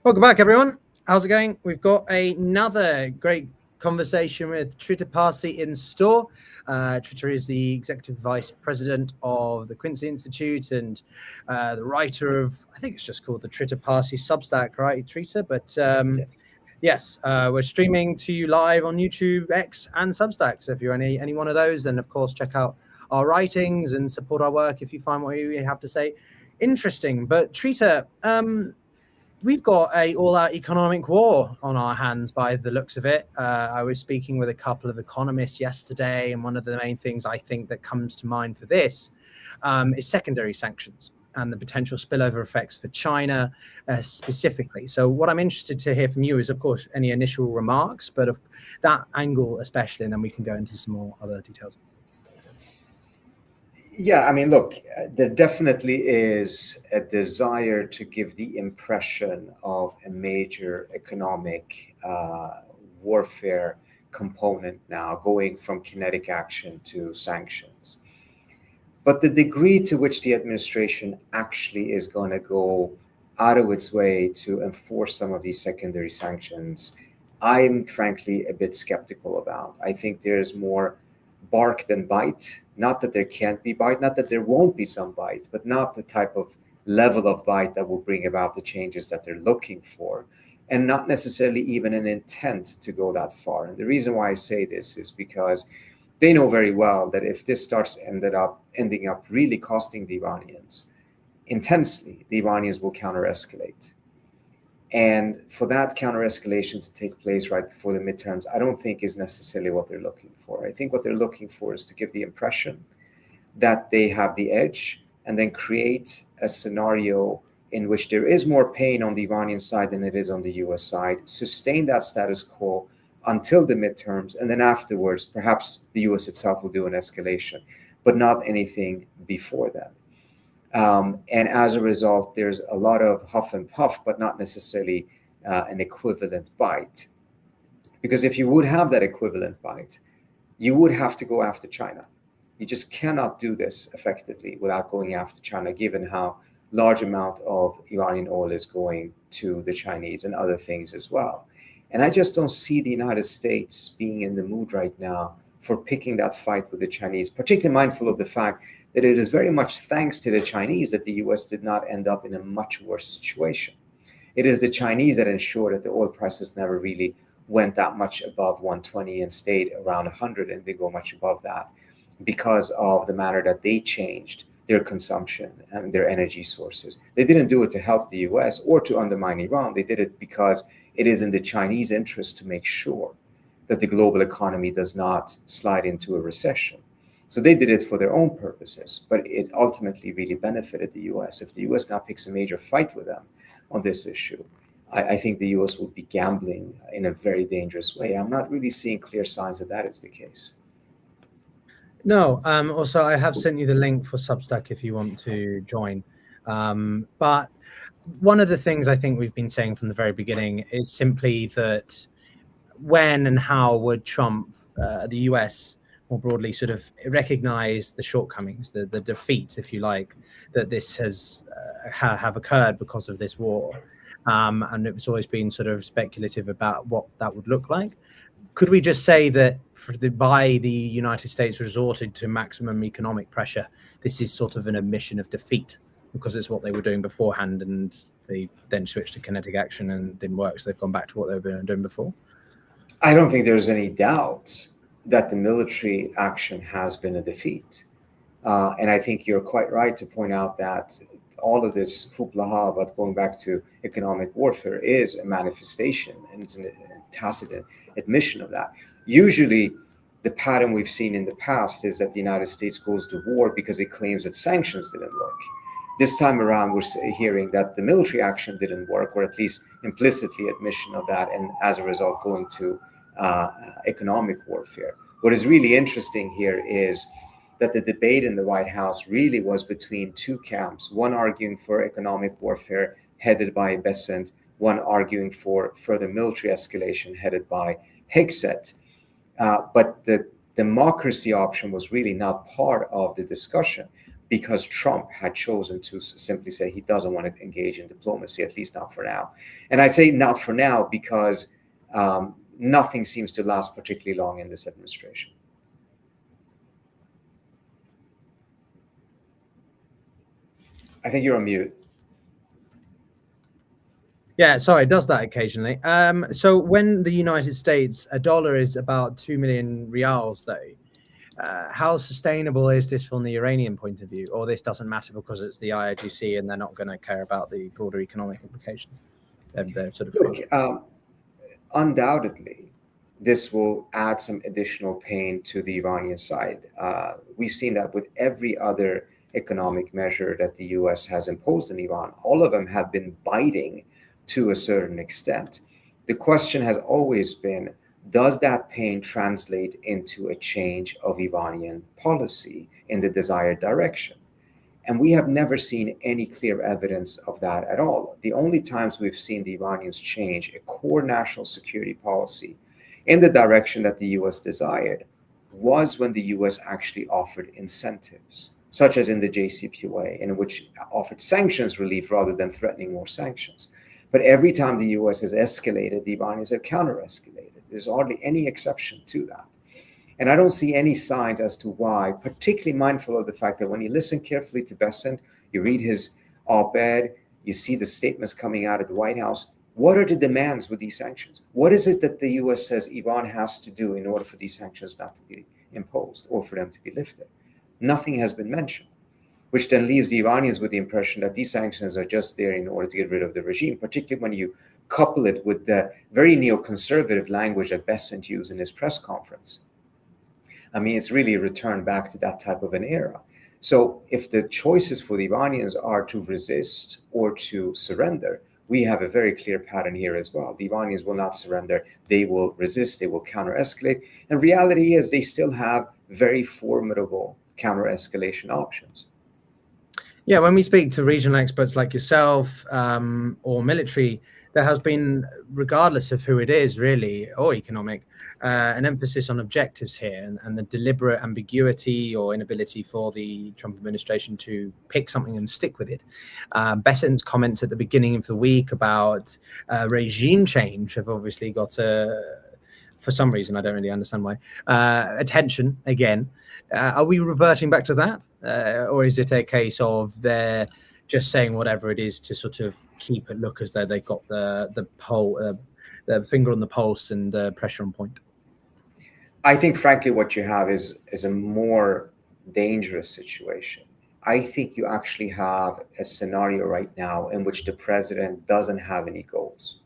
Welcome back, everyone. How's it going? We've got another great conversation with Trita Parsi in store. Trita is the Executive Vice President of the Quincy Institute and the writer of, I think it's just called the Trita Parsi Substack, right, Trita? But yes, we're streaming to you live on YouTube, X, and Substack. So if you're any one of those, then of course check out our writings and support our work if you find what we have to say interesting. But Trita, we've got a all-out economic war on our hands by the looks of it. I was speaking with a couple of economists yesterday, and one of the main things I think that comes to mind for this is secondary sanctions and the potential spillover effects for China specifically. So what I'm interested to hear from you is, of course, any initial remarks, but of that angle especially, and then we can go into some more other details. Yeah, I mean, look, there definitely is a desire to give the impression of a major economic warfare component now, going from kinetic action to sanctions. But the degree to which the administration actually is going to go out of its way to enforce some of these secondary sanctions, I'm frankly a bit skeptical about. I think there's more bark than bite. Not that there can't be bite, not that there won't be some bite, but not the type of level of bite that will bring about the changes that they're looking for, and not necessarily even an intent to go that far. And the reason why I say this is because they know very well that if this starts ending up really costing the Iranians intensely, the Iranians will counter-escalate. And for that counter-escalation to take place right before the midterms, I don't think is necessarily what they're looking for. I think what they're looking for is to give the impression that they have the edge and then create a scenario in which there is more pain on the Iranian side than it is on the US side, sustain that status quo until the midterms, and then afterwards, perhaps the US itself will do an escalation, but not anything before that. And as a result, there's a lot of huff and puff, but not necessarily an equivalent bite. Because if you would have that equivalent bite, you would have to go after China. You just cannot do this effectively without going after China, given how large amount of Iranian oil is going to the Chinese and other things as well. And I just don't see the United States being in the mood right now for picking that fight with the Chinese, particularly mindful of the fact that it is very much thanks to the Chinese that the US did not end up in a much worse situation. It is the Chinese that ensured that the oil prices never really went that much above 120 and stayed around 100 and didn't go much above that because of the manner that they changed their consumption and their energy sources. They didn't do it to help the US or to undermine Iran. They did it because it is in the Chinese interest to make sure that the global economy does not slide into a recession. So they did it for their own purposes, but it ultimately really benefited the US. If the US now picks a major fight with them on this issue, I think the US will be gambling in a very dangerous way. I'm not really seeing clear signs that that is the case. No, also I have sent you the link for Substack if you want to join. But one of the things I think we've been saying from the very beginning is simply that when and how would Trump, the US, more broadly, sort of recognize the shortcomings, the defeat, if you like, that this has have occurred because of this war. And it's always been sort of speculative about what that would look like. Could we just say that by the United States resorted to maximum economic pressure, this is sort of an admission of defeat because it's what they were doing beforehand and they then switched to kinetic action and didn't work, so they've gone back to what they were doing before? I don't think there's any doubt that the military action has been a defeat. And I think you're quite right to point out that all of this hoopla about going back to economic warfare is a manifestation, and it's a tacit admission of that. Usually, the pattern we've seen in the past is that the United States goes to war because it claims that sanctions didn't work. This time around, we're hearing that the military action didn't work, or at least implicitly admission of that, and as a result, going to economic warfare. What is really interesting here is that the debate in the White House really was between two camps, one arguing for economic warfare headed by Bessent, one arguing for further military escalation headed by Hegseth. But the democracy option was really not part of the discussion. because Trump had chosen to simply say he doesn't want to engage in diplomacy, at least not for now. And I say not for now because nothing seems to last particularly long in this administration. I think you're on mute. Yeah, sorry, it does that occasionally. So when the United States, a dollar is about 2 million reals, though, how sustainable is this from the Iranian point of view? Or this doesn't matter because it's the IRGC and they're not going to care about the broader economic implications? They're sort of Look, undoubtedly, this will add some additional pain to the Iranian side. We've seen that with every other economic measure that the US has imposed on Iran. All of them have been biting to a certain extent. The question has always been, does that pain translate into a change of Iranian policy in the desired direction? And we have never seen any clear evidence of that at all. The only times we've seen the Iranians change a core national security policy in the direction that the US desired was when the US actually offered incentives, such as in the JCPOA, in which offered sanctions relief rather than threatening more sanctions. But every time the US has escalated, the Iranians have counter-escalated. There's hardly any exception to that. And I don't see any signs as to why, particularly mindful of the fact that when you listen carefully to Bessent, you read his op-ed, you see the statements coming out of the White House, what are the demands with these sanctions? What is it that the US says Iran has to do in order for these sanctions not to be imposed or for them to be lifted? Nothing has been mentioned, which then leaves the Iranians with the impression that these sanctions are just there in order to get rid of the regime, particularly when you couple it with the very neoconservative language that Bessent used in his press conference. I mean, it's really a return back to that type of an era. So if the choices for the Iranians are to resist or to surrender, we have a very clear pattern here as well. The Iranians will not surrender. They will resist. They will counter-escalate. And reality is they still have very formidable counter-escalation options. Yeah, when we speak to regional experts like yourself or military, there has been, regardless of who it is really, or economic, an emphasis on objectives here and the deliberate ambiguity or inability for the Trump administration to pick something and stick with it. Bessent's comments at the beginning of the week about regime change have obviously got for some reason, I don't really understand why, attention again. Are we reverting back to that? Or is it a case of they're just saying whatever it is to sort of keep it look as though they've got the finger on the pulse and the pressure on point? I think, frankly, what you have is a more dangerous situation. I think you actually have a scenario right now in which the president doesn't have any goals.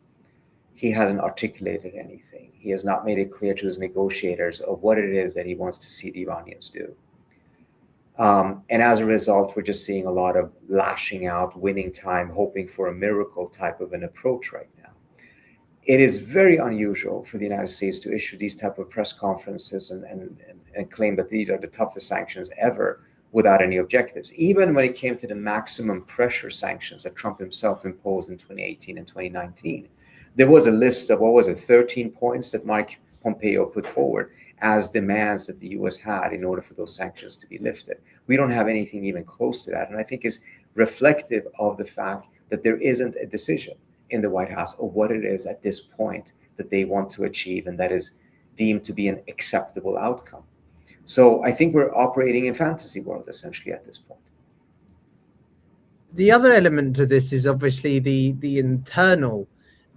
He hasn't articulated anything. He has not made it clear to his negotiators of what it is that he wants to see the Iranians do. And as a result, we're just seeing a lot of lashing out, winning time, hoping for a miracle type of an approach right now. It is very unusual for the United States to issue these type of press conferences and claim that these are the toughest sanctions ever without any objectives. Even when it came to the maximum pressure sanctions that Trump himself imposed in 2018 and 2019, there was a list of, 13 points that Mike Pompeo put forward as demands that the US had in order for those sanctions to be lifted. We don't have anything even close to that. And I think is reflective of the fact that there isn't a decision in the White House of what it is at this point that they want to achieve and that is deemed to be an acceptable outcome. So I think we're operating in fantasy world essentially at this point. The other element to this is obviously the internal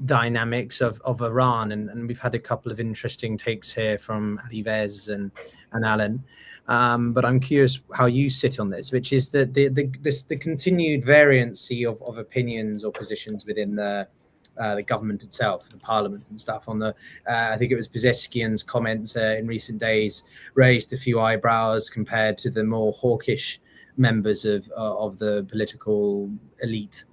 dynamics of Iran, and we've had a couple of interesting takes here from Ali Vez and Alan, but I'm curious how you sit on this, which is the continued variancy of opinions or positions within the government itself, the parliament and stuff. On the I think it was Bezeskian's comments in recent days raised a few eyebrows compared to the more hawkish members of the political elite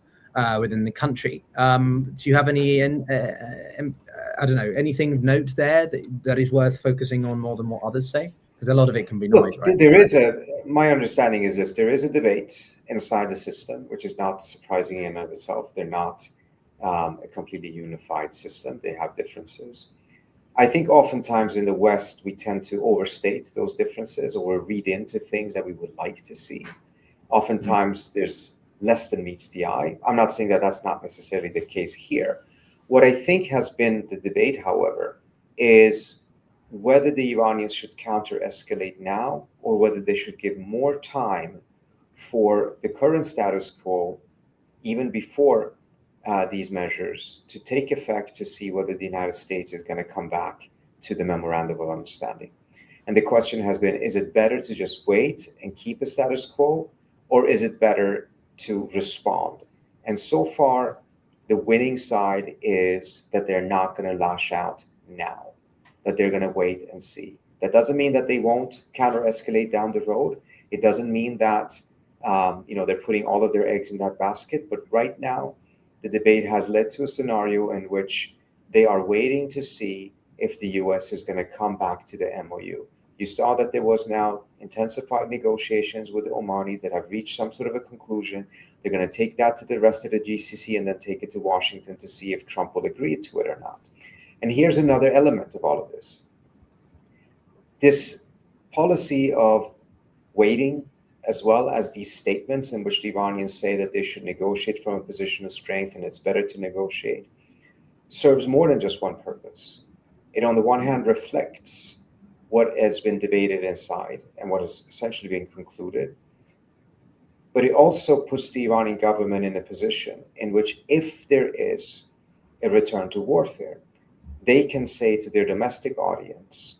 within the country. Do you have any, I don't know, anything of note there that is worth focusing on more than what others say? Because a lot of it can be noise, right? There is my understanding is this, there is a debate inside the system, which is not surprising in and of itself. They're not a completely unified system. They have differences. I think oftentimes in the West, we tend to overstate those differences or read into things that we would like to see. Oftentimes, there's less than meets the eye. I'm not saying that that's not necessarily the case here. What I think has been the debate, however, is whether the Iranians should counter-escalate now or whether they should give more time for the current status quo, even before these measures, to take effect to see whether the United States is going to come back to the memorandum of understanding. And the question has been, is it better to just wait and keep a status quo, or is it better to respond? And so far, the winning side is that they're not going to lash out now, that they're going to wait and see. That doesn't mean that they won't counter-escalate down the road. It doesn't mean that they're putting all of their eggs in that basket. But right now, the debate has led to a scenario in which they are waiting to see if the U.S. is going to come back to the MOU. You saw that there was now intensified negotiations with the Omanis that have reached some sort of a conclusion. They're going to take that to the rest of the GCC and then take it to Washington to see if Trump will agree to it or not. And here's another element of all of this. This policy of waiting, as well as these statements in which the Iranians say that they should negotiate from a position of strength and it's better to negotiate, serves more than just one purpose. It, on the one hand, reflects what has been debated inside and what has essentially been concluded. But it also puts the Iranian government in a position in which, if there is a return to warfare, they can say to their domestic audience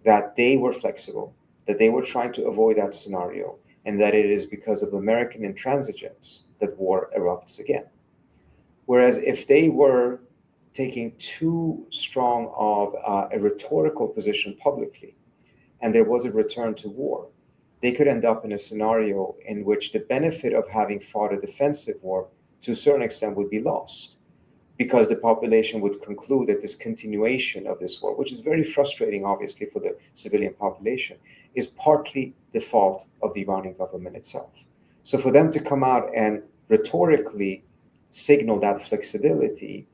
that they were flexible, that they were trying to avoid that scenario, and that it is because of American intransigence that war erupts again. Whereas if they were taking too strong of a rhetorical position publicly, and there was a return to war, they could end up in a scenario in which the benefit of having fought a defensive war to a certain extent would be lost, because the population would conclude that this continuation of this war, which is very frustrating, obviously, for the civilian population, is partly the fault of the Iranian government itself. So for them to come out and rhetorically signal that flexibility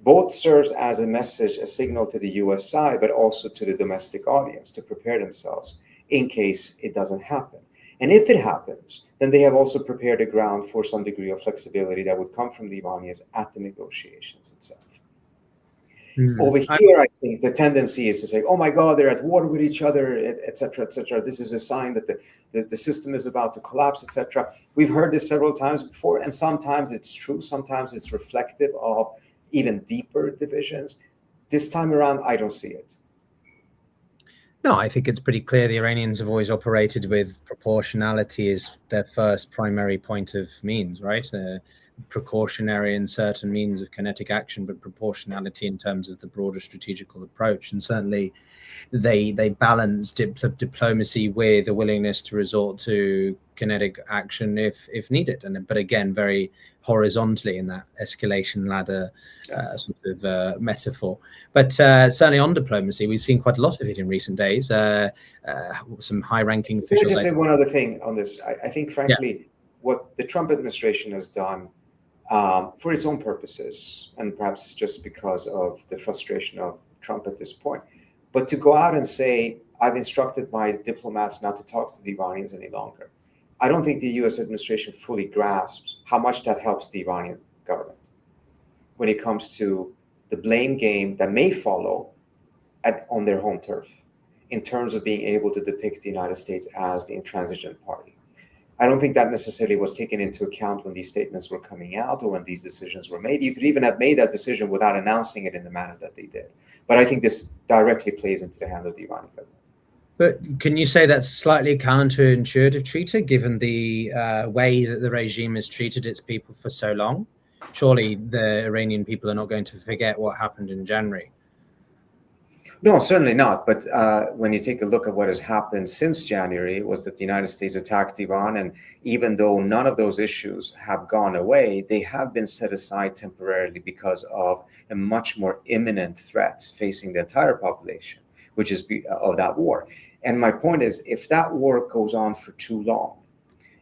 both serves as a message, a signal to the US side, but also to the domestic audience to prepare themselves in case it doesn't happen. And if it happens, then they have also prepared the ground for some degree of flexibility that would come from the Iranians at the negotiations itself. Over here, I think the tendency is to say, oh my God, they're at war with each other, et cetera, et cetera. This is a sign that the system is about to collapse, et cetera. We've heard this several times before, and sometimes it's true. Sometimes it's reflective of even deeper divisions. This time around, I don't see it. No, I think it's pretty clear the Iranians have always operated with proportionality as their first primary point of means, right? Precautionary in certain means of kinetic action, but proportionality in terms of the broader strategical approach. And certainly they balance diplomacy with a willingness to resort to kinetic action if needed. But again, very horizontally in that escalation ladder sort of metaphor. But certainly on diplomacy, we've seen quite a lot of it in recent days. Some high-ranking officials. Can I just say one other thing on this? I think, frankly, what the Trump administration has done for its own purposes, and perhaps just because of the frustration of Trump at this point, but to go out and say, I've instructed my diplomats not to talk to the Iranians any longer. I don't think the US administration fully grasps how much that helps the Iranian government when it comes to the blame game that may follow on their home turf in terms of being able to depict the United States as the intransigent party. I don't think that necessarily was taken into account when these statements were coming out or when these decisions were made. You could even have made that decision without announcing it in the manner that they did. But I think this directly plays into the hand of the Iranian government. But can you say that's slightly counterintuitive, Trita, given the way that the regime has treated its people for so long? Surely the Iranian people are not going to forget what happened in January. No, certainly not. But when you take a look at what has happened since January, it was that the United States attacked Iran. And even though none of those issues have gone away, they have been set aside temporarily because of a much more imminent threat facing the entire population, which is of that war. And my point is, if that war goes on for too long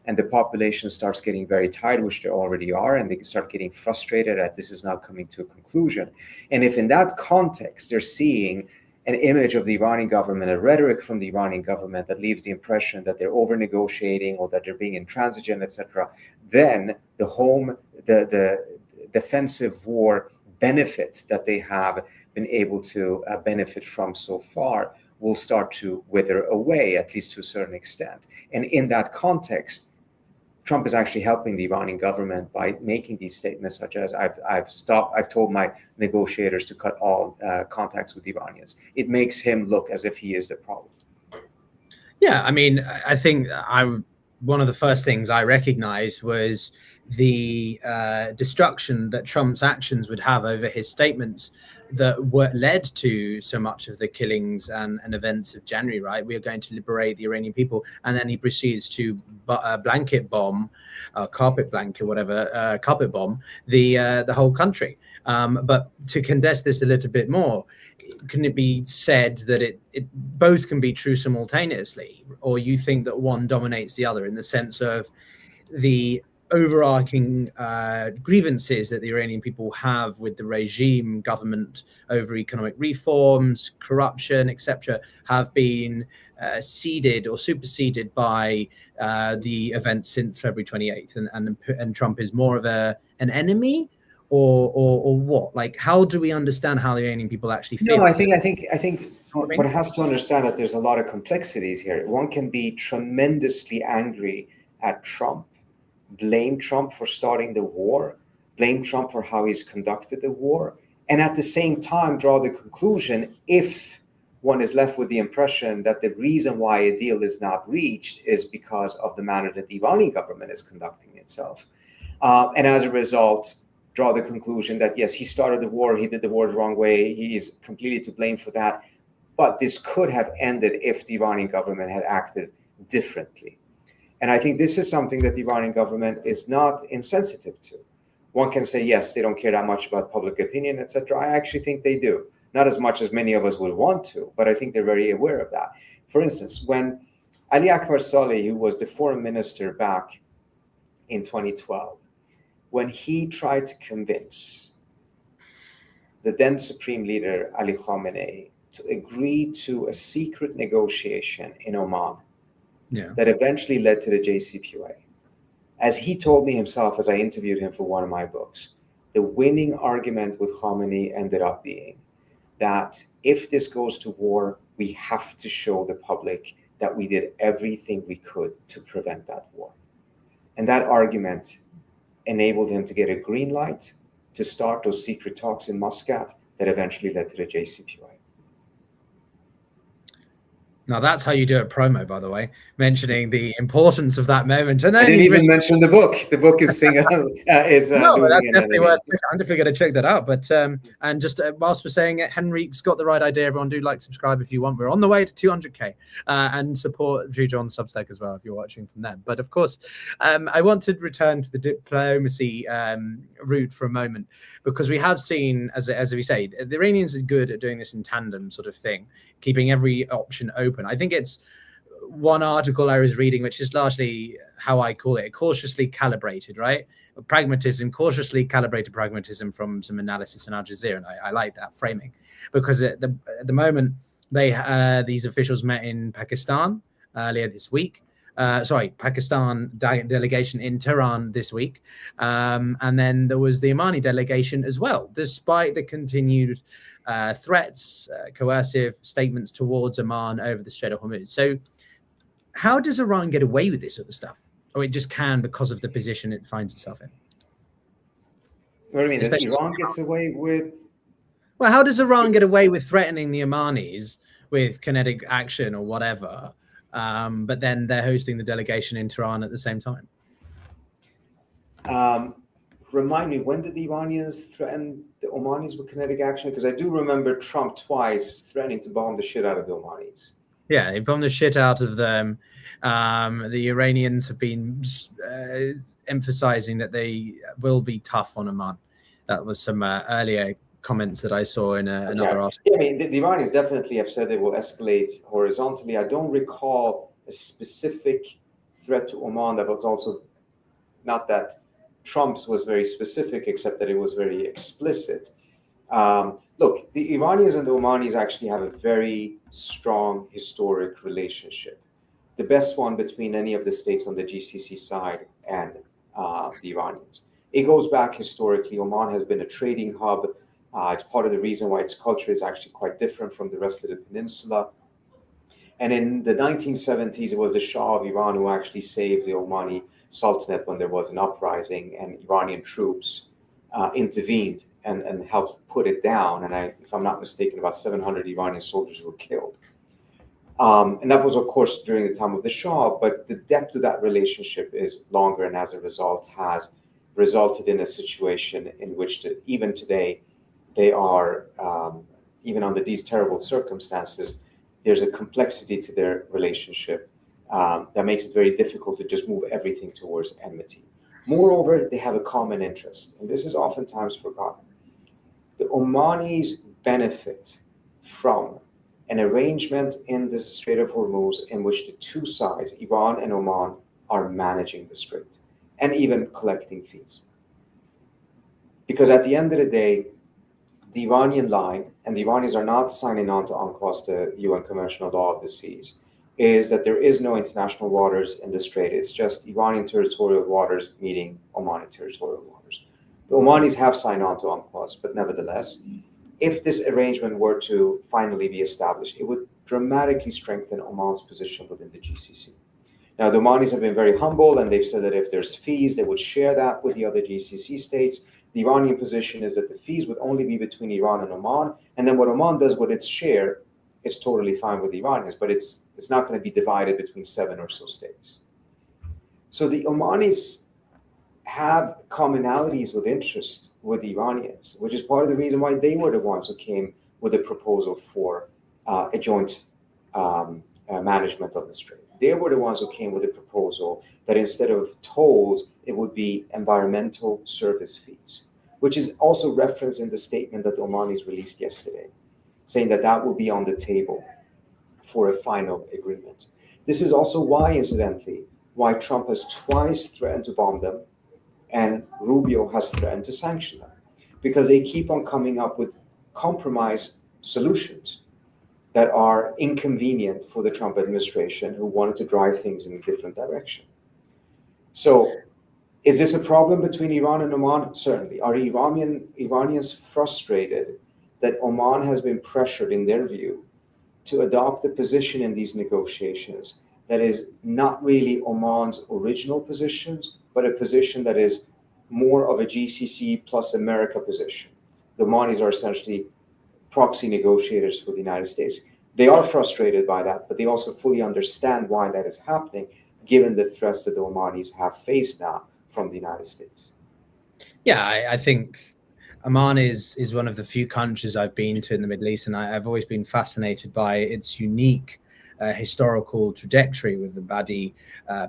and the population starts getting very tired, which they already are, and they start getting frustrated that this is not coming to a conclusion, and if in that context they're seeing an image of the Iranian government, a rhetoric from the Iranian government that leaves the impression that they're over negotiating or that they're being intransigent, etc., then the defensive war benefit that they have been able to benefit from so far will start to wither away, at least to a certain extent. And in that context, Trump is actually helping the Iranian government by making these statements such as, I've told my negotiators to cut all contacts with Iranians. It makes him look as if he is the problem. Yeah, I mean, I think one of the first things I recognized was the destruction that Trump's actions would have over his statements that led to so much of the killings and events of January, right? We are going to liberate the Iranian people. And then he proceeds to blanket bomb, carpet bomb the whole country. But to condense this a little bit more, can it be said that it both can be true simultaneously, or you think that one dominates the other in the sense of the overarching grievances that the Iranian people have with the regime government over economic reforms, corruption, etc., have been ceded or superseded by the events since February 28th, and Trump is more of an enemy, or what? Like, how do we understand how the Iranian people actually feel? No, I think one has to understand that there's a lot of complexities here. One can be tremendously angry at Trump, blame Trump for starting the war, blame Trump for how he's conducted the war, and at the same time draw the conclusion, if one is left with the impression that the reason why a deal is not reached is because of the manner that the Iranian government is conducting itself. And as a result, draw the conclusion that, yes, he started the war, he did the war the wrong way, he is completely to blame for that. But this could have ended if the Iranian government had acted differently. And I think this is something that the Iranian government is not insensitive to. One can say, yes, they don't care that much about public opinion, etc. I actually think they do. Not as much as many of us would want to, but I think they're very aware of that. For instance, when Ali Akbar Saleh, who was the foreign minister back in 2012, when he tried to convince the then supreme leader, Ali Khamenei, to agree to a secret negotiation in Oman, that eventually led to the JCPOA. As he told me himself, as I interviewed him for one of my books, the winning argument with Khamenei ended up being that if this goes to war, we have to show the public that we did everything we could to prevent that war. And that argument enabled him to get a green light to start those secret talks in Muscat that eventually led to the JCPOA. Now that's how you do a promo, by the way, mentioning the importance of that moment. And then I didn't even mention the book. The book is no, that's definitely worth it. I'm definitely going to check that out. But and just whilst we're saying it, Henrique's got the right idea. Everyone do like, subscribe if you want. We're on the way to 200k, and support Drew John's Substack as well if you're watching from them. But of course, I want to return to the diplomacy route for a moment, because we have seen, as we say, the Iranians are good at doing this in tandem sort of thing, keeping every option open. I think it's one article I was reading, which is largely how I call it, cautiously calibrated, right? Pragmatism, cautiously calibrated pragmatism from some analysis in Al Jazeera. And I like that framing, because at the moment, these officials met in Pakistan earlier this week. Pakistan delegation in Tehran this week. And then there was the Omani delegation as well, despite the continued threats, coercive statements towards Oman over the Strait of Hormuz. So how does Iran get away with this sort of stuff? Or it just can because of the position it finds itself in? What do you mean, that Iran gets away with? Well, how does Iran get away with threatening the Omanis with kinetic action or whatever, but then they're hosting the delegation in Tehran at the same time? Remind me, when did the Iranians threaten the Omanis with kinetic action? Because I do remember Trump twice threatening to bomb the shit out of the Omanis. Yeah, they bombed the shit out of them. The Iranians have been emphasizing that they will be tough on Oman. That was some earlier comments that I saw in another article. Yeah, I mean, the Iranians definitely have said they will escalate horizontally. I don't recall a specific threat to Oman that was also, not that Trump's was very specific, except that it was very explicit. Look, the Iranians and the Omanis actually have a very strong historic relationship, the best one between any of the states on the GCC side and the Iranians. It goes back historically. Oman has been a trading hub. It's part of the reason why its culture is actually quite different from the rest of the peninsula. And in the 1970s, it was the Shah of Iran who actually saved the Omani Sultanate when there was an uprising, and Iranian troops intervened and helped put it down. And if I'm not mistaken, about 700 Iranian soldiers were killed. And that was, of course, during the time of the Shah, but the depth of that relationship is longer, and as a result has resulted in a situation in which even today, they are, even under these terrible circumstances, there's a complexity to their relationship that makes it very difficult to just move everything towards enmity. Moreover, they have a common interest, and this is oftentimes forgotten. The Omanis benefit from an arrangement in the Strait of Hormuz in which the two sides, Iran and Oman, are managing the strait and even collecting fees. Because at the end of the day, the Iranian line, and the Iranians are not signing on to UNCLOS, the UN Conventional Law of the Seas, is that there is no international waters in the strait. It's just Iranian territorial waters meeting Omani territorial waters. The Omanis have signed on to UNCLOS, but nevertheless, if this arrangement were to finally be established, it would dramatically strengthen Oman's position within the GCC. Now, the Omanis have been very humble, and they've said that if there's fees, they would share that with the other GCC states. The Iranian position is that the fees would only be between Iran and Oman, and then what Oman does with its share, it's totally fine with the Iranians, but it's not going to be divided between 7 or so states. So the Omanis have commonalities with interest with the Iranians, which is part of the reason why they were the ones who came with a proposal for a joint management of the strait. They were the ones who came with a proposal that instead of tolls, it would be environmental service fees, which is also referenced in the statement that the Omanis released yesterday, saying that that will be on the table for a final agreement. This is also why, incidentally, why Trump has twice threatened to bomb them and Rubio has threatened to sanction them, because they keep on coming up with compromise solutions that are inconvenient for the Trump administration, who wanted to drive things in a different direction. So is this a problem between Iran and Oman? Certainly. Are Iranians frustrated that Oman has been pressured, in their view, to adopt a position in these negotiations that is not really Oman's original positions, but a position that is more of a GCC plus America position? The Omanis are essentially proxy negotiators for the United States. They are frustrated by that, but they also fully understand why that is happening, given the threats that the Omanis have faced now from the United States. Yeah, I think Oman is one of the few countries I've been to in the Middle East, and I've always been fascinated by its unique historical trajectory with the Badi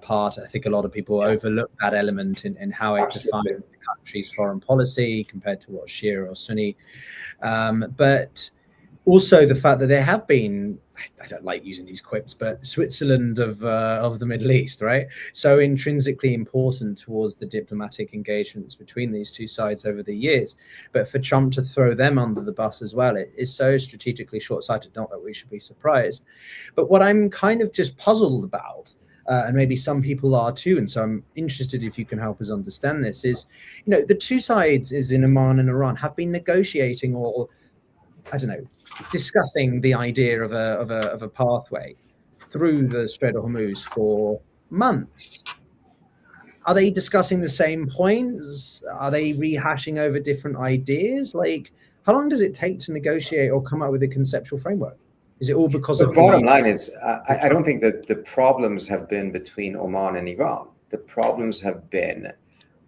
part. I think a lot of people overlook that element in how it defines the country's foreign policy compared to what Shia or Sunni. But also the fact that there have been, I don't like using these quips, but Switzerland of the Middle East, right? So intrinsically important towards the diplomatic engagements between these two sides over the years. But for Trump to throw them under the bus as well, it is so strategically short-sighted, not that we should be surprised. But what I'm kind of just puzzled about, and maybe some people are too, and so I'm interested if you can help us understand this, is, the two sides is in Oman and Iran have been negotiating, or I don't know, discussing the idea of a pathway through the Strait of Hormuz for months. Are they discussing the same points? Are they rehashing over different ideas? Like, how long does it take to negotiate or come up with a conceptual framework? Is it all because of the bottom line is, I don't think that the problems have been between Oman and Iran. The problems have been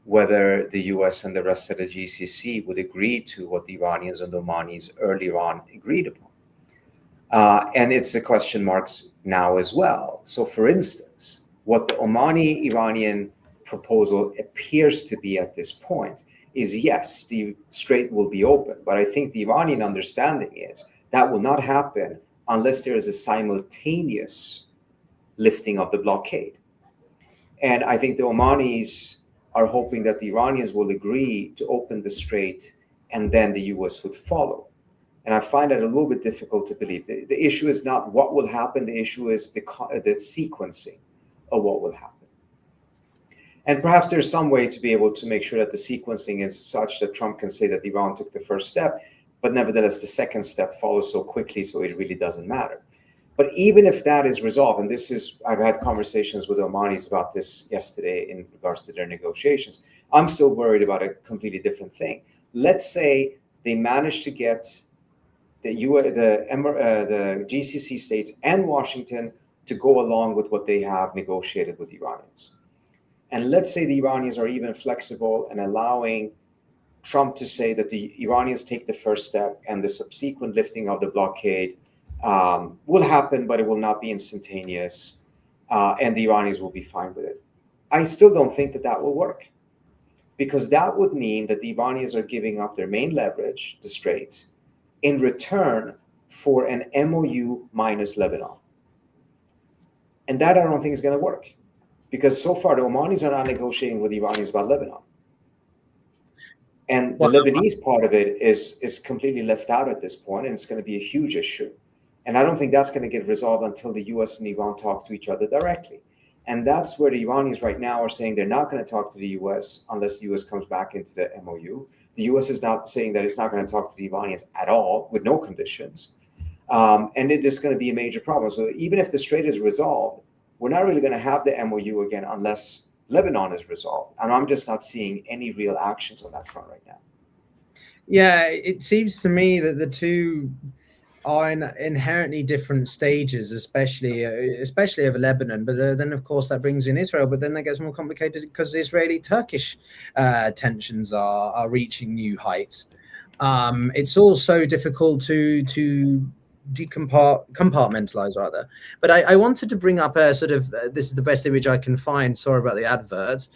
whether the US and the rest of the GCC would agree to what the Iranians and the Omanis earlier on agreed upon. And it's a question marks now as well. So for instance, what the Omani-Iranian proposal appears to be at this point is, yes, the strait will be open, but I think the Iranian understanding is that will not happen unless there is a simultaneous lifting of the blockade. And I think the Omanis are hoping that the Iranians will agree to open the strait and then the US would follow. And I find that a little bit difficult to believe. The issue is not what will happen. The issue is the sequencing of what will happen. And perhaps there's some way to be able to make sure that the sequencing is such that Trump can say that Iran took the first step, but nevertheless, the second step follows so quickly, so it really doesn't matter. But even if that is resolved, and I've had conversations with Omanis about this yesterday in regards to their negotiations, I'm still worried about a completely different thing. Let's say they manage to get the GCC states and Washington to go along with what they have negotiated with the Iranians. And let's say the Iranians are even flexible and allowing Trump to say that the Iranians take the first step and the subsequent lifting of the blockade will happen, but it will not be instantaneous, and the Iranians will be fine with it. I still don't think that that will work, because that would mean that the Iranians are giving up their main leverage, the Strait, in return for an MOU minus Lebanon. And that I don't think is going to work, because so far the Omanis are not negotiating with the Iranians about Lebanon. And the Lebanese part of it is completely left out at this point, and it's going to be a huge issue. And I don't think that's going to get resolved until the US and Iran talk to each other directly. And that's where the Iranians right now are saying they're not going to talk to the US unless the US comes back into the MOU. The US is not saying that it's not going to talk to the Iranians at all, with no conditions. And it is going to be a major problem. So even if the Strait is resolved, we're not really going to have the MOU again unless Lebanon is resolved. And I'm just not seeing any real actions on that front right now. Yeah, it seems to me that the two are in inherently different stages, especially over Lebanon. But then, of course, that brings in Israel. But then that gets more complicated because Israeli-Turkish tensions are reaching new heights. It's also difficult to compartmentalize rather. But I wanted to bring up a sort of this is the best image I can find. Sorry about the advert,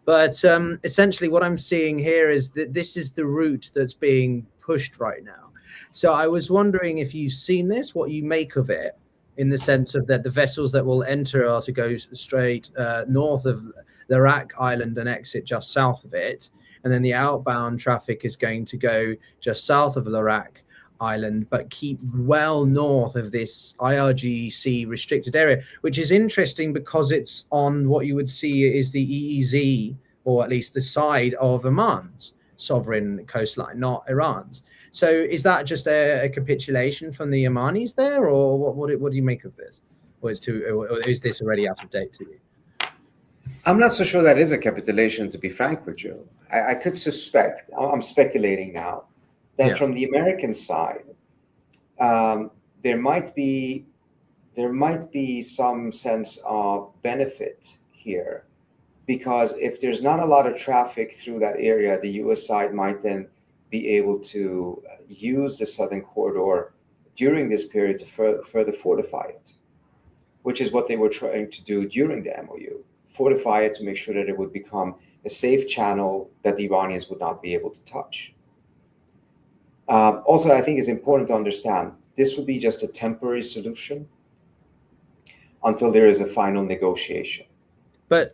but essentially what I'm seeing here is that this is the route that's being pushed right now. So I was wondering if you've seen this, what you make of it, in the sense of that the vessels that will enter are to go straight north of Larak Island and exit just south of it, and then the outbound traffic is going to go just south of Larak Island, but keep well north of this IRGC restricted area, which is interesting because it's on what you would see is the EEZ, or at least the side of Oman's sovereign coastline, not Iran's. So is that just a capitulation from the Omanis there, or what do you make of this? Or is this already out of date to you? I'm not so sure that is a capitulation, to be frank with you. I could suspect, I'm speculating now, that from the American side, there might be some sense of benefit here, because if there's not a lot of traffic through that area, the US side might then be able to use the southern corridor during this period to further fortify it, which is what they were trying to do during the MOU, fortify it to make sure that it would become a safe channel that the Iranians would not be able to touch. Also, I think it's important to understand this would be just a temporary solution until there is a final negotiation. But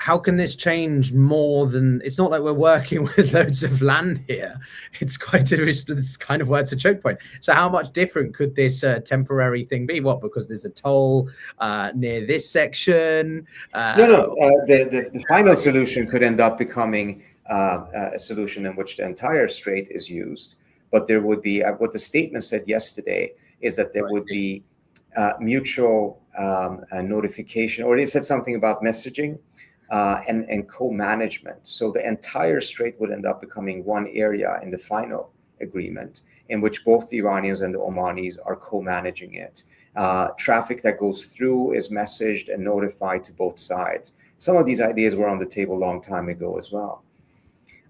how can this change more than, it's not like we're working with loads of land here. It's it's kind of where it's a choke point. So how much different could this temporary thing be? What, because there's a toll near this section? The final solution could end up becoming a solution in which the entire strait is used. But there would be, what the statement said yesterday is that there would be mutual notification, or it said something about messaging and co-management. So the entire strait would end up becoming one area in the final agreement, in which both the Iranians and the Omanis are co-managing it. Traffic that goes through is messaged and notified to both sides. Some of these ideas were on the table a long time ago as well.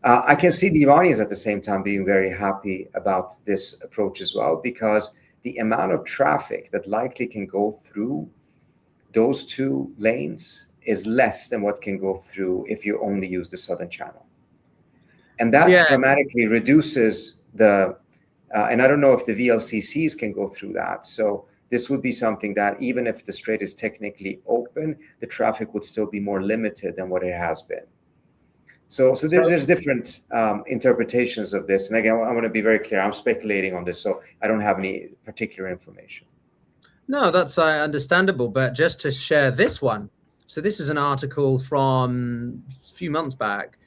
I can see the Iranians at the same time being very happy about this approach as well, because the amount of traffic that likely can go through those two lanes is less than what can go through if you only use the southern channel. And that dramatically reduces the, and I don't know if the VLCCs can go through that. So this would be something that even if the strait is technically open, the traffic would still be more limited than what it has been. So there's different interpretations of this. And again, I want to be very clear. I'm speculating on this, so I don't have any particular information. No, that's understandable. But just to share this one. So this is an article from a few months back.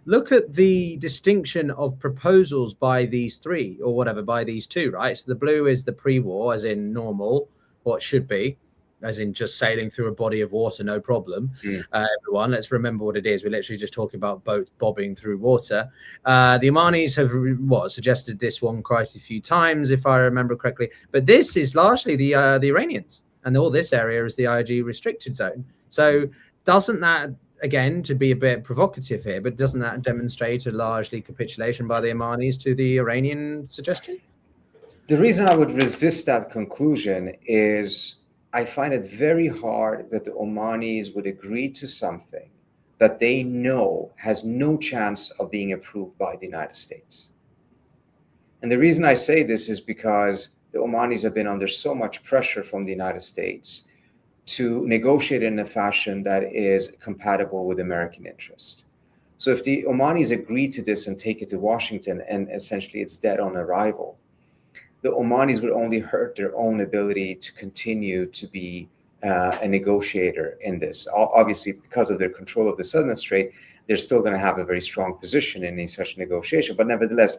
Look at the distinction of proposals by these three, or whatever, by these two, right? So the blue is the pre-war, as in normal, what should be, as in just sailing through a body of water, no problem. Everyone, let's remember what it is. We're literally just talking about boats bobbing through water. The Omanis have suggested this one quite a few times, if I remember correctly. But this is largely the Iranians, and all this area is the IG restricted zone. So doesn't that, again, to be a bit provocative here, but doesn't that demonstrate a largely capitulation by the Omanis to the Iranian suggestion? The reason I would resist that conclusion is I find it very hard that the Omanis would agree to something that they know has no chance of being approved by the United States. And the reason I say this is because the Omanis have been under so much pressure from the United States to negotiate in a fashion that is compatible with American interest. So if the Omanis agree to this and take it to Washington, and essentially it's dead on arrival, the Omanis would only hurt their own ability to continue to be a negotiator in this. Obviously, because of their control of the Southern Strait, they're still going to have a very strong position in any such negotiation. But nevertheless,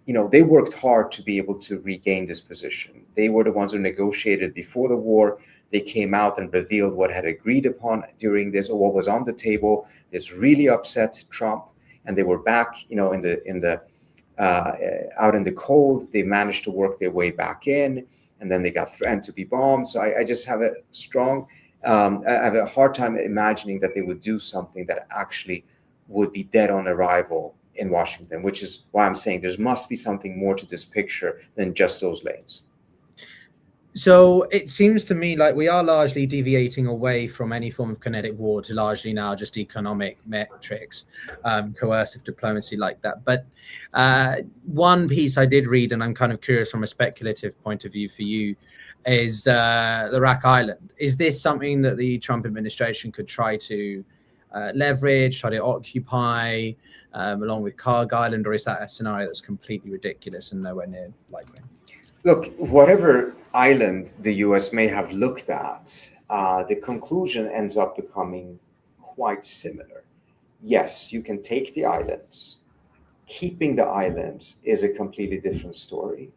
they worked hard to be able to regain this position. They were the ones who negotiated before the war. They came out and revealed what had agreed upon during this, or what was on the table. This really upset Trump, and they were back, out in the cold. They managed to work their way back in, and then they got threatened to be bombed. So I just have I have a hard time imagining that they would do something that actually would be dead on arrival in Washington, which is why I'm saying there must be something more to this picture than just those lanes. So it seems to me like we are largely deviating away from any form of kinetic war to largely now just economic metrics, coercive diplomacy like that. But one piece I did read, and I'm kind of curious from a speculative point of view for you, is the Rack Island. Is this something that the Trump administration could try to leverage, try to occupy, along with Karg Island, or is that a scenario that's completely ridiculous and nowhere near likely? Look, whatever island the U.S. may have looked at, the conclusion ends up becoming quite similar. Yes, you can take the islands. Keeping the islands is a completely different story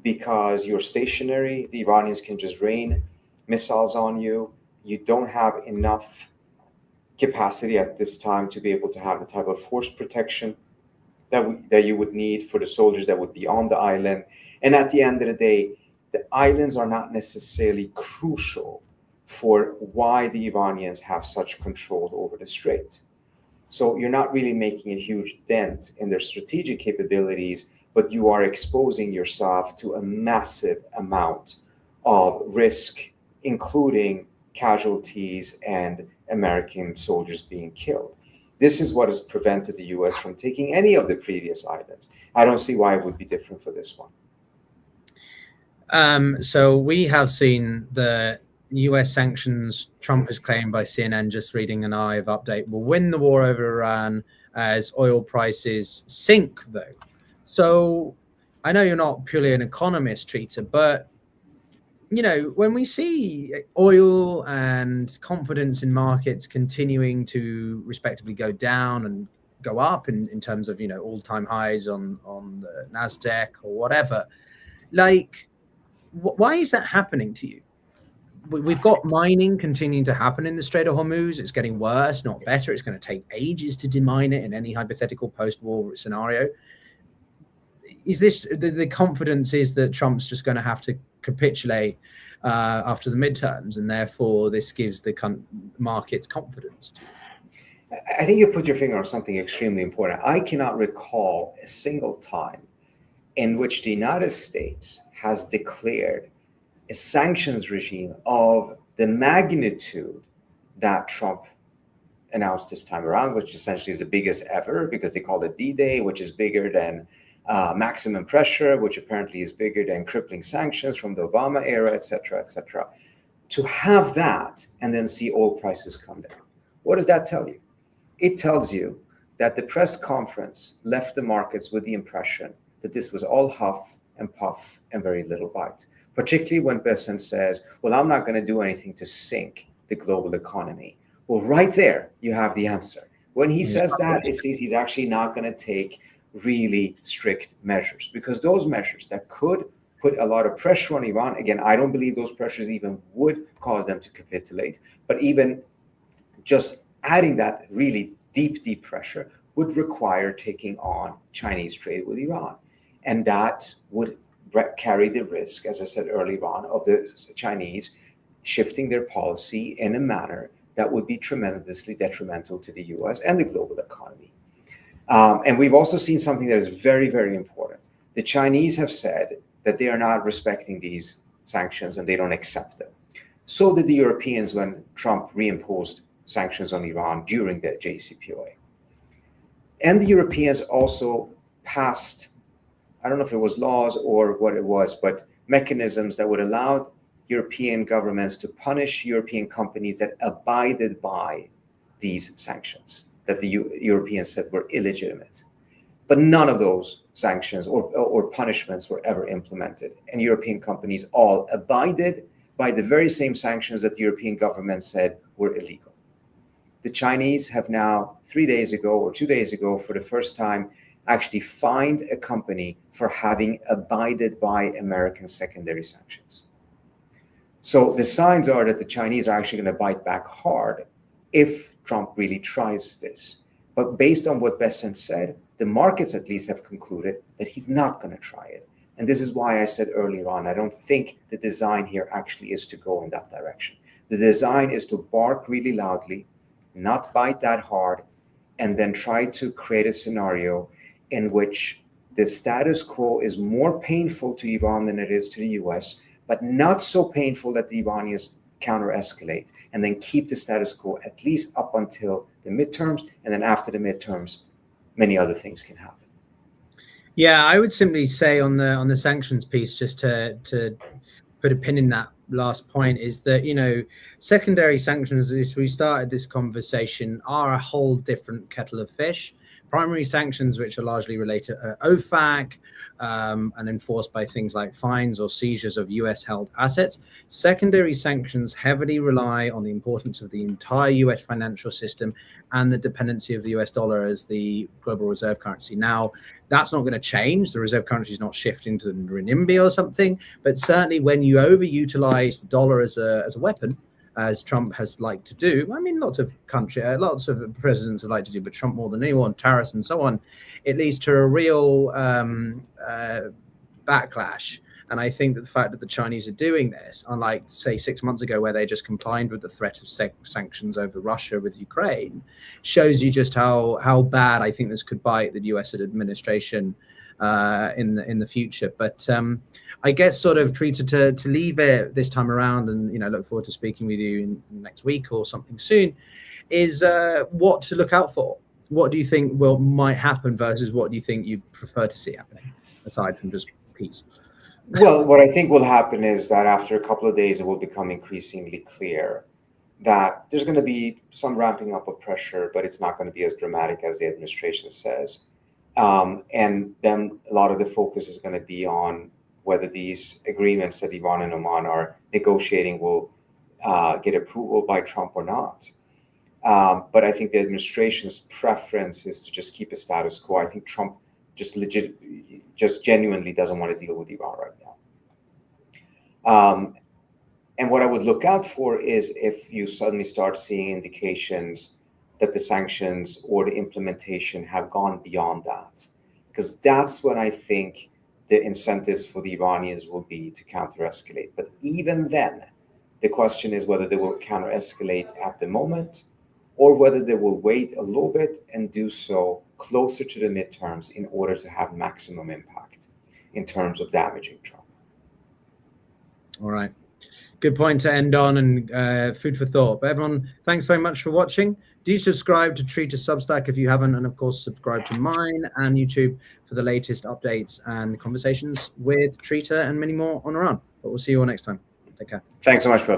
because you're stationary. The Iranians can just rain missiles on you. You don't have enough capacity at this time to be able to have the type of force protection that you would need for the soldiers that would be on the island. And at the end of the day, the islands are not necessarily crucial for why the Iranians have such control over the strait. So you're not really making a huge dent in their strategic capabilities, but you are exposing yourself to a massive amount of risk, including casualties and American soldiers being killed. This is what has prevented the U.S. from taking any of the previous islands. I don't see why it would be different for this one. So we have seen the U.S. sanctions, Trump has claimed by CNN, just reading an IVE update, will win the war over Iran as oil prices sink, though. So I know you're not purely an economist, Trita, but when we see oil and confidence in markets continuing to respectively go down and go up in terms of, all-time highs on the NASDAQ or whatever, why is that happening to you? We've got mining continuing to happen in the Strait of Hormuz. It's getting worse, not better. It's going to take ages to demine it in any hypothetical post-war scenario. Is this the confidence is that Trump's just going to have to capitulate after the midterms, and therefore this gives the markets confidence? I think you put your finger on something extremely important. I cannot recall a single time in which the United States has declared a sanctions regime of the magnitude that Trump announced this time around, which essentially is the biggest ever because they call it D-Day, which is bigger than maximum pressure, which apparently is bigger than crippling sanctions from the Obama era, et cetera, et cetera. To have that and then see oil prices come down. What does that tell you? It tells you that the press conference left the markets with the impression that this was all huff and puff and very little bite, particularly when Bessent says, well, I'm not going to do anything to sink the global economy. Well, right there, you have the answer. When he says that, it says he's actually not going to take really strict measures, because those measures that could put a lot of pressure on Iran, again, I don't believe those pressures even would cause them to capitulate, but even just adding that really deep pressure would require taking on Chinese trade with Iran. And that would carry the risk, as I said earlier on, of the Chinese shifting their policy in a manner that would be tremendously detrimental to the US and the global economy. And we've also seen something that is very, very important. The Chinese have said that they are not respecting these sanctions and they don't accept them. So did the Europeans when Trump reimposed sanctions on Iran during the JCPOA. And the Europeans also passed, I don't know if it was laws or what it was, but mechanisms that would allow European governments to punish European companies that abided by these sanctions that the Europeans said were illegitimate. But none of those sanctions or punishments were ever implemented. And European companies all abided by the very same sanctions that the European government said were illegal. The Chinese have now 3 days ago or 2 days ago, for the first time, actually fined a company for having abided by American secondary sanctions. So the signs are that the Chinese are actually going to bite back hard if Trump really tries this. But based on what Bessent said, the markets at least have concluded that he's not going to try it. And this is why I said earlier on, I don't think the design here actually is to go in that direction. The design is to bark really loudly, not bite that hard, and then try to create a scenario in which the status quo is more painful to Iran than it is to the US, but not so painful that the Iranians counter-escalate, and then keep the status quo at least up until the midterms, and then after the midterms, many other things can happen. Yeah, I would simply say on the sanctions piece, just to put a pin in that last point, is that, you know, secondary sanctions, as we started this conversation, are a whole different kettle of fish. Primary sanctions, which are largely related to OFAC and enforced by things like fines or seizures of US-held assets. Secondary sanctions heavily rely on the importance of the entire US financial system and the dependency of the US dollar as the global reserve currency. Now, that's not going to change. The reserve currency is not shifting to the renminbi or something, but certainly when you overutilize the dollar as a weapon, as Trump has liked to do. I mean, lots of presidents have liked to do, but Trump more than anyone, tariffs and so on, it leads to a real backlash. And I think that the fact that the Chinese are doing this, unlike, say, 6 months ago, where they just complied with the threat of sanctions over Russia with Ukraine, shows you just how bad I think this could bite the US administration in the future. But I guess sort of treated to leave it this time around, and look forward to speaking with you in next week or something soon, is what to look out for. What do you think might happen versus what do you think you prefer to see happening, aside from just peace? Well, what I think will happen is that after a couple of days, it will become increasingly clear that there's going to be some ramping up of pressure, but it's not going to be as dramatic as the administration says. And then a lot of the focus is going to be on whether these agreements that Iran and Oman are negotiating will get approval by Trump or not. But I think the administration's preference is to just keep a status quo. I think Trump just genuinely doesn't want to deal with Iran right now. And what I would look out for is if you suddenly start seeing indications that the sanctions or the implementation have gone beyond that, because that's when I think the incentives for the Iranians will be to counter-escalate. But even then, the question is whether they will counter-escalate at the moment or whether they will wait a little bit and do so closer to the midterms in order to have maximum impact in terms of damaging Trump. All right. Good point to end on, and food for thought. But everyone, thanks very much for watching. Do subscribe to Treater's Substack if you haven't, and of course subscribe to mine and YouTube for the latest updates and conversations with Treater and many more on around. But we'll see you all next time. Take care. Thanks so much, Bill.